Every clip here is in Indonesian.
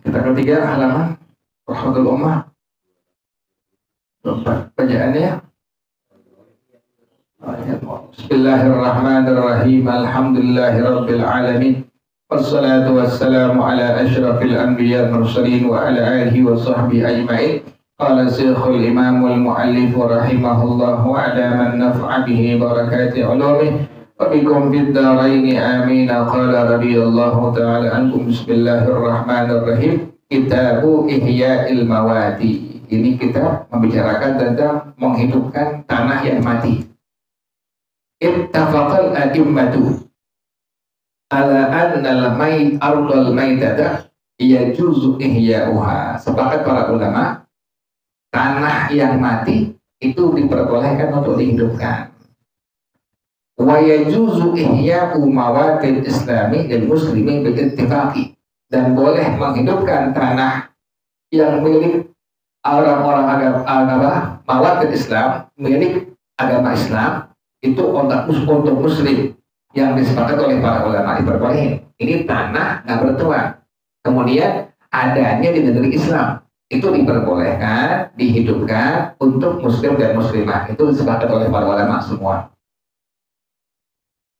Kita ketiga halaman Rahmatul Ummah. Bacaannya. Bismillahirrahmanirrahim. Alhamdulillahirabbil alamin. Wassalatu wassalamu ala asyrafil anbiya mursalin wa ala alihi wa sahbihi ajma'in. Qala Syekhul Imamul Muallif rahimahullah wa adaman naf'a bihi barakati ulumih wa bikum fid dharaini amin. Qala radhiyallahu ta'ala ankum. Bismillahirrahmanirrahim. Kitabu Ihya'il Mawati. Ini kita membicarakan tentang menghidupkan tanah yang mati. Ittafaqal a'immatu ala annal ardal maitata yajuzu ihya'uha. Sepakat para ulama, tanah yang mati itu diperbolehkan untuk dihidupkan. Wa yajuzu ihya'u mawatil islami dan muslimin bil ittifaqi. Dan boleh menghidupkan tanah yang milik orang-orang agama mawatil Islam, milik agama Islam, itu untuk muslim yang disepakati oleh para ulama diperbolehin. Ini tanah nggak bertuan. Kemudian adanya di negeri Islam, itu diperbolehkan, dihidupkan untuk muslim dan muslimah. Itu disepakati oleh para ulama semua.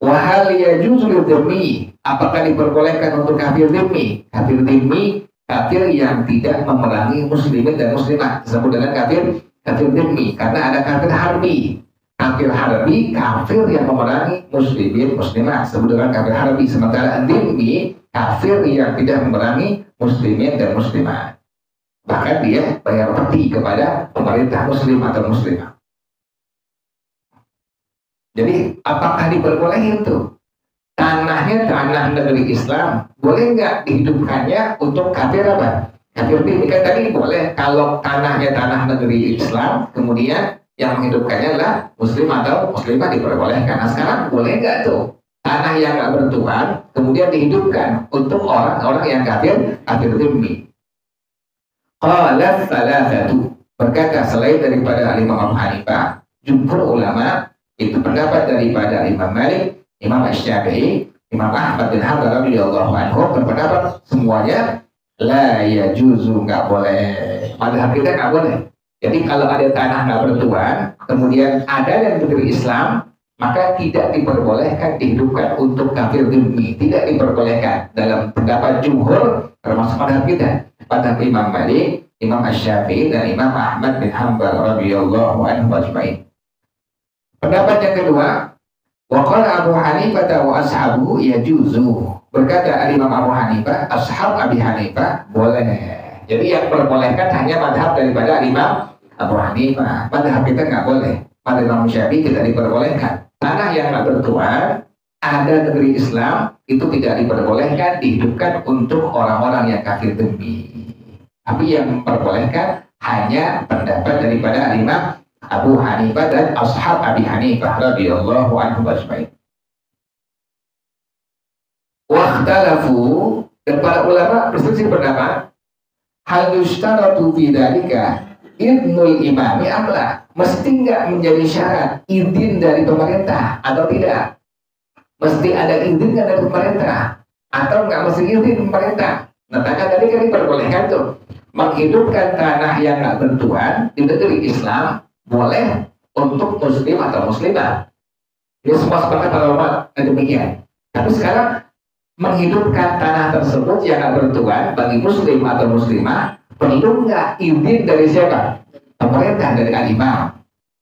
Wahal yajuzu lidhimmi, apakah diperbolehkan untuk kafir dhimmi? Kafir dhimmi, kafir yang tidak memerangi muslimin dan muslimah, disebut dengan kafir dhimmi. Karena ada kafir harbi. Kafir harbi, kafir yang memerangi muslimin muslimah, disebut dengan kafir harbi. Sementara dhimmi, kafir yang tidak memerangi muslimin dan muslimah. Bahkan dia bayar peti kepada pemerintah muslim atau muslimah. Jadi apakah diperbolehin itu? Tanahnya tanah negeri Islam, boleh nggak dihidupkannya untuk kafir apa? Kafir ini kan tadi boleh kalau tanahnya tanah negeri Islam, kemudian yang menghidupkannya adalah muslim atau muslimah, diperbolehkan. Nah sekarang boleh nggak tuh tanah yang nggak bertuan kemudian dihidupkan untuk orang-orang yang kafir dhimmi? Qala salasatu, berkata selain daripada Imam Abu Hanifah, jumhur ulama, itu pendapat daripada Imam Malik, Imam Asy-Syafi'i, Imam Ahmad bin Hanbal radhiyallahu anhu berpendapat semuanya la yajuzu, nggak boleh. Madhab kita nggak boleh. Jadi kalau ada tanah nggak bertuan, kemudian ada yang negeri Islam, maka tidak diperbolehkan dihidupkan untuk kafir dhimmi. Tidak diperbolehkan dalam pendapat jumhur, termasuk madhab kita, madhab Imam Malik, Imam Asy-Syafi'i dan Imam Ahmad bin Hanbal radhiyallahu anhu ajma'in. Pendapat yang kedua, waqala Abu Hanifah wa ashabu yajuzu. Berkata Imam Abu Hanifah, ashab Abi Hanifah boleh. Jadi yang perbolehkan hanya madhab daripada Imam Abu Hanifah. Madhab kita nggak boleh. Pada Imam Syafi'i tidak diperbolehkan. Tanah yang nggak bertuan, ada negeri Islam, itu tidak diperbolehkan dihidupkan untuk orang-orang yang kafir dhimmi. Tapi yang memperbolehkan hanya pendapat daripada Imam Abu Hanifah dan ashab Abi Hanifah radhiyallahu anhu ajma'in. Wakhtalafu, dan para ulama berselisih pendapat, hal yustaratu fi dzalika idnul imami amla, mesti enggak menjadi syarat izin dari pemerintah atau tidak? Mesti ada izin dari pemerintah atau enggak mesti izin pemerintah? Nah, tadi kan diperbolehkan tuh menghidupkan tanah yang enggak bertuan di negeri Islam, boleh untuk muslim atau muslimah. Ini semua sepakat para ulama demikian. Tapi sekarang menghidupkan tanah tersebut yang nggak bertuan bagi muslim atau muslimah, perlu nggak izin dari siapa? Pemerintah, dari al-imam.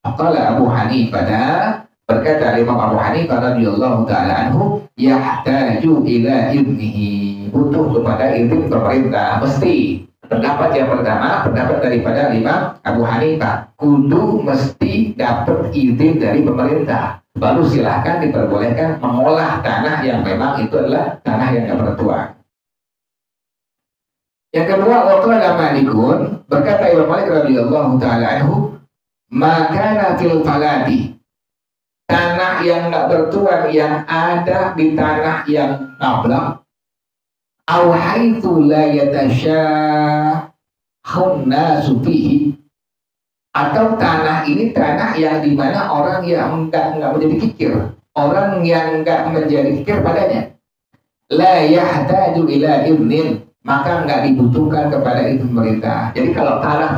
Qala Abu Hanifah, berkata Imam Abu Hanifah radhiyallahu ta'ala anhu, yahtaju ila idnihi, butuh kepada izin pemerintah, mesti. Pendapat yang pertama, pendapat daripada Imam Abu Hanifah, kudu mesti dapat izin dari pemerintah, baru silahkan diperbolehkan mengolah tanah yang memang itu adalah tanah yang tidak bertuan. Yang kedua, waqala Malikun, berkata Imam Malik radhiyallahu ta'ala anhu, maka fil falati, tanah yang tidak bertuan yang ada di tanah yang nablak, aw haitsu la yatashahun nasu fihi, atau tanah ini tanah yang dimana orang yang enggak menjadi kikir, orang yang enggak menjadi kikir padanya, la yahtaju ila idnin, maka nggak dibutuhkan kepada itu pemerintah. Jadi kalau tanah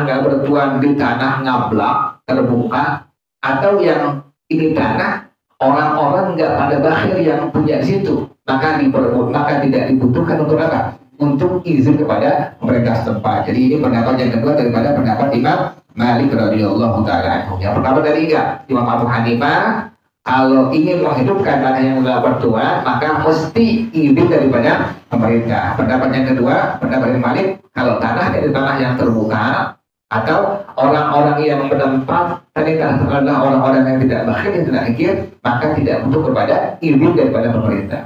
nggak bertuan di tanah ngablak terbuka, atau yang ini tanah orang-orang nggak pada bakhil yang punya situ, maka tidak dibutuhkan untuk apa? Untuk izin kepada pemerintah setempat. Jadi ini pendapat yang kedua daripada pendapat Imam Malik radhiyallahu taala anhu. Yang pertama tadi enggak, Imam Abu Hanifah kalau ingin menghidupkan tanah yang nggak bertuan, maka mesti izin daripada pemerintah. Pendapat yang kedua, pendapat Imam Malik, kalau tanah dari tanah yang terbuka atau orang-orang yang menempat tadi adalah orang-orang yang tidak bakhil, yang tidak ikir, maka tidak butuh kepada izin daripada pemerintah.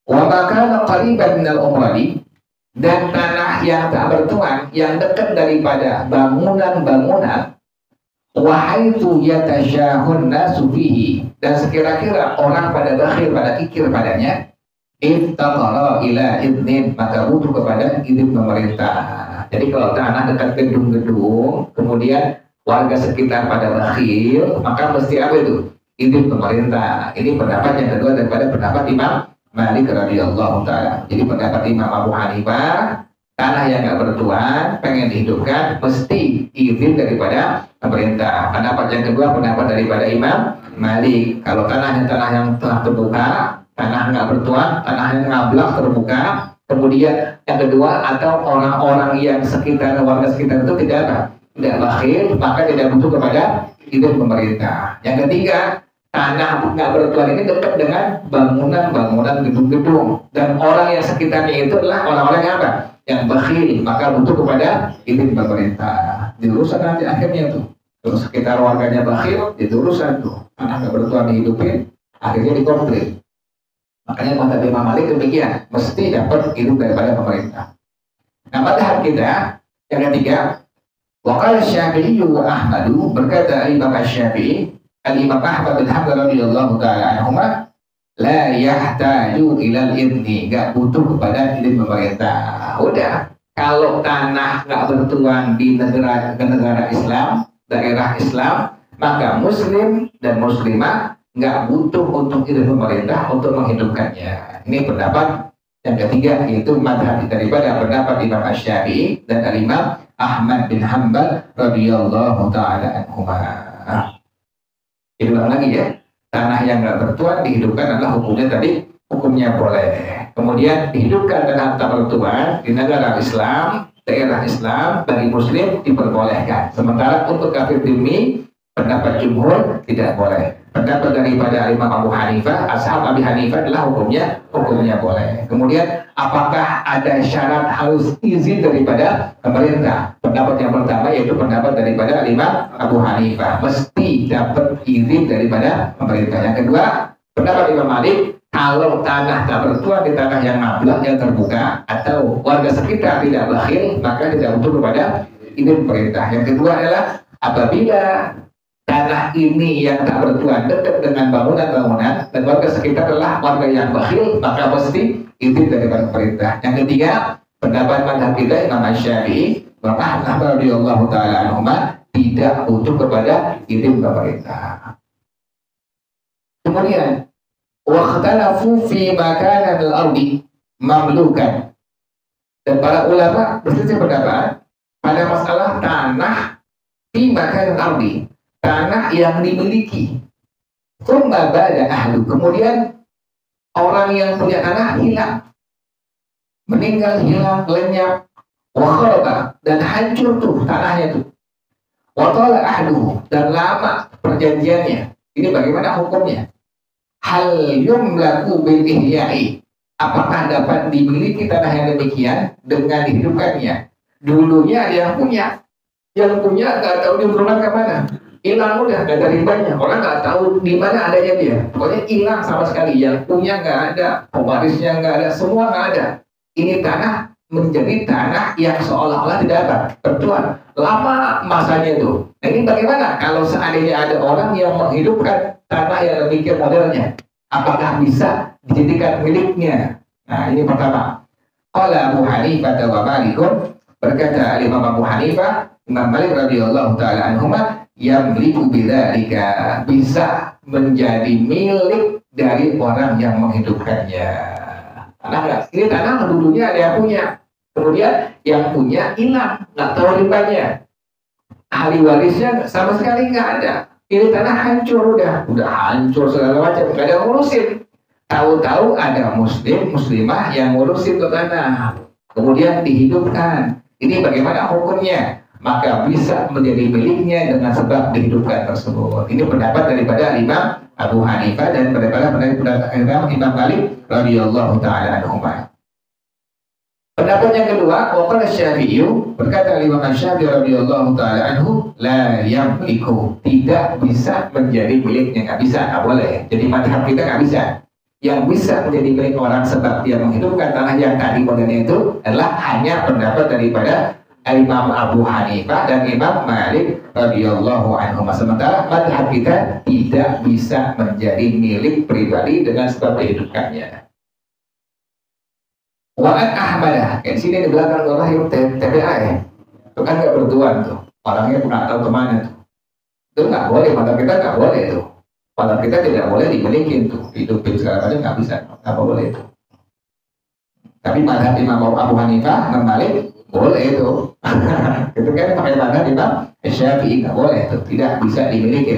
Wa makana qariban minal umrani, dan tanah yang tak bertuan yang dekat daripada bangunan-bangunan, wa haitsu yatasyahun nasu fihi, dan sekira-kira orang pada bakhil, pada kikir padanya, iftaqara ila idnin, maka butuh kepada izin pemerintah. Jadi kalau tanah dekat gedung-gedung, kemudian warga sekitar pada bakhil, maka mesti apa itu? Izin pemerintah. Ini pendapat yang kedua daripada pendapat Imam Malik radhiyallahu taala. Jadi pendapat Imam Abu Hanifah, tanah yang nggak bertuan pengen dihidupkan mesti izin daripada pemerintah. Pendapat yang kedua pendapat daripada Imam Malik, kalau tanah yang telah terbuka, tanah nggak bertuan, tanah yang ngablak terbuka, kemudian yang kedua atau orang-orang yang sekitar, warga sekitar itu tidak bakhil, maka tidak butuh kepada izin pemerintah. Yang ketiga, tanah nggak bertuan ini dekat dengan bangunan-bangunan, gedung-gedung, dan orang yang sekitarnya itu adalah orang-orang yang apa? Yang bakhil, maka butuh kepada izin pemerintah. Diurusan nanti akhirnya tuh, terus sekitar warganya bakhil, diurusan tuh, tanah nggak bertuan dihidupin, akhirnya dikomplain. Makanya mazhab Imam Malik demikian, mesti dapat izin daripada pemerintah. Nah, mazhab kita yang ketiga, waqala Syafi'i wa Ahmadu, berkata Imam Syafi'i, Al-Imam Ahmad bin Hanbal radhiyallahu taala anhuma, la yahtaju ilal idni, enggak butuh kepada izin pemerintah. Udah, kalau tanah enggak bertuan di negara Islam, daerah Islam, maka muslim dan muslimah enggak butuh untuk izin pemerintah untuk menghidupkannya. Ini pendapat yang ketiga, yaitu mazhab daripada pendapat Imam Syafi'i dan Al-Imam Ahmad bin Hanbal radhiyallahu taala anhuma. Diulang lagi ya, tanah yang nggak bertuan dihidupkan adalah hukumnya tadi, hukumnya boleh. Kemudian dihidupkan tanah tak bertuan di negara Islam, daerah Islam, bagi muslim diperbolehkan. Sementara untuk kafir dhimmi, pendapat jumhur tidak boleh. Pendapat daripada Imam Abu Hanifah, ashab Abi Hanifah adalah hukumnya boleh. Kemudian apakah ada syarat harus izin daripada pemerintah? Pendapat yang pertama yaitu pendapat daripada Imam Abu Hanifah, mesti dapat izin daripada pemerintah. Yang kedua, pendapat Imam Malik, kalau tanah tak bertuan di tanah yang ngablak, yang terbuka, atau warga sekitar tidak bakhil, maka tidak butuh kepada izin pemerintah. Yang kedua adalah apabila tanah ini yang tak bertuan dekat dengan bangunan-bangunan dan warga sekitar adalah warga yang bakhil, maka mesti izin daripada pemerintah. Yang ketiga, pendapat mazhab kita Imam Syafi'i wa Ahmad radhiyallahu taala anhuma, tidak butuh kepada izin pemerintah. Kemudian waqtalafu fi makanan al-ardi mamlukan, dan para ulama berselisih pendapat pada masalah tanah fi makanan al-ardi, tanah yang dimiliki. Tsumma ba'da ahlu, kemudian orang yang punya tanah hilang, meninggal, hilang, lenyap, wa kharaba, dan hancur tuh tanahnya tuh, wa tala ahlu, dan lama perjanjiannya. Ini bagaimana hukumnya? Hal yumlaku bil ihya'i, apakah dapat dimiliki tanah yang demikian dengan dihidupkannya? Dulunya ada yang punya nggak tahu dia berulang ke mana, hilang udah, nggak ada ribanya, orang nggak tahu di mana adanya dia, pokoknya hilang sama sekali. Yang punya nggak ada, pewarisnya nggak ada, semua nggak ada. Ini tanah menjadi tanah yang seolah-olah tidak ada bertuan, lama masanya itu. Nah, ini bagaimana kalau seandainya ada orang yang menghidupkan tanah yang demikian modelnya, apakah bisa dijadikan miliknya? Nah, ini pertama. Qala Abu Hanifah wa Malikun, berkata Imam Abu Hanifah, Imam Malik radhiyallahu taala anhuma, yamliku bidzalika, bisa menjadi milik dari orang yang menghidupkannya. Tanah ini tanah dulunya ada yang punya, kemudian yang punya hilang, nggak tahu ribanya, ahli warisnya sama sekali nggak ada. Ini tanah hancur, udah hancur segala macam, nggak ada yang ngurusin. Tahu-tahu ada muslimah yang ngurusin ke tanah, kemudian dihidupkan. Ini bagaimana hukumnya? Maka bisa menjadi miliknya dengan sebab dihidupkan tersebut. Ini pendapat daripada Imam Abu Hanifah dan pendapat Imam Malik radhiyallahu taala anhuma. Pendapat yang kedua, waqala Syafi'i, berkata Imam Syafi'i radhiyallahu taala anhu, la yamliku, tidak bisa menjadi miliknya, nggak bisa, nggak boleh. Jadi mazhab kita nggak bisa. Yang bisa menjadi milik orang sebab dia menghidupkan tanah yang tadi modelnya itu adalah hanya pendapat daripada Imam Abu Hanifah dan Imam Malik radhiyallahu anhu. Sementara mazhab kita tidak bisa menjadi milik pribadi dengan sebab dihidupkannya. Wa'an Ahmadah, kayak sini di belakang orang yang TPA ya, itu kan nggak bertuan tuh, orangnya nggak tahu kemana tuh. Itu nggak boleh, mazhab kita nggak boleh tuh. Mazhab kita tidak boleh dimiliki tuh, hidupin segala macam nggak bisa, nggak boleh itu. Tapi mazhab Imam Abu Hanifah, Imam Malik boleh itu. Itu kan pakai mazhab Imam Syafi'i nggak boleh itu, tidak bisa dimiliki.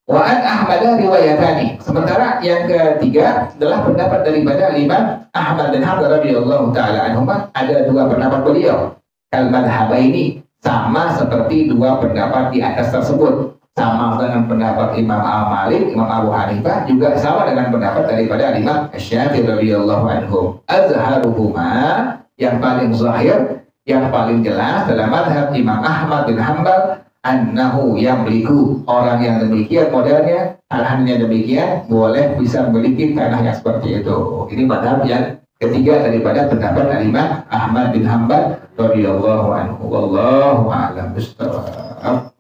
Wa'an Ahmadah riwayatani. Sementara yang ketiga adalah pendapat daripada Imam Ahmad bin Hanbal radhiyallahu taala anhuma. Ada dua pendapat beliau. Kal madhhabaini, sama seperti dua pendapat di atas tersebut. Sama dengan pendapat Imam Malik, Imam Abu Hanifah, juga sama dengan pendapat daripada Imam Syafi'i radhiyallahu anhu. Azharuhuma, yang paling zahir, yang paling jelas dalam madhab Imam Ahmad bin Hanbal, annahu yamliku, orang yang demikian modelnya, alhamdulillah demikian, boleh bisa memiliki tanah yang seperti itu. Ini madhab yang ketiga daripada pendapat Imam Ahmad bin Hanbal radhiyallahu anhu. Wallahu a'lam bishawab.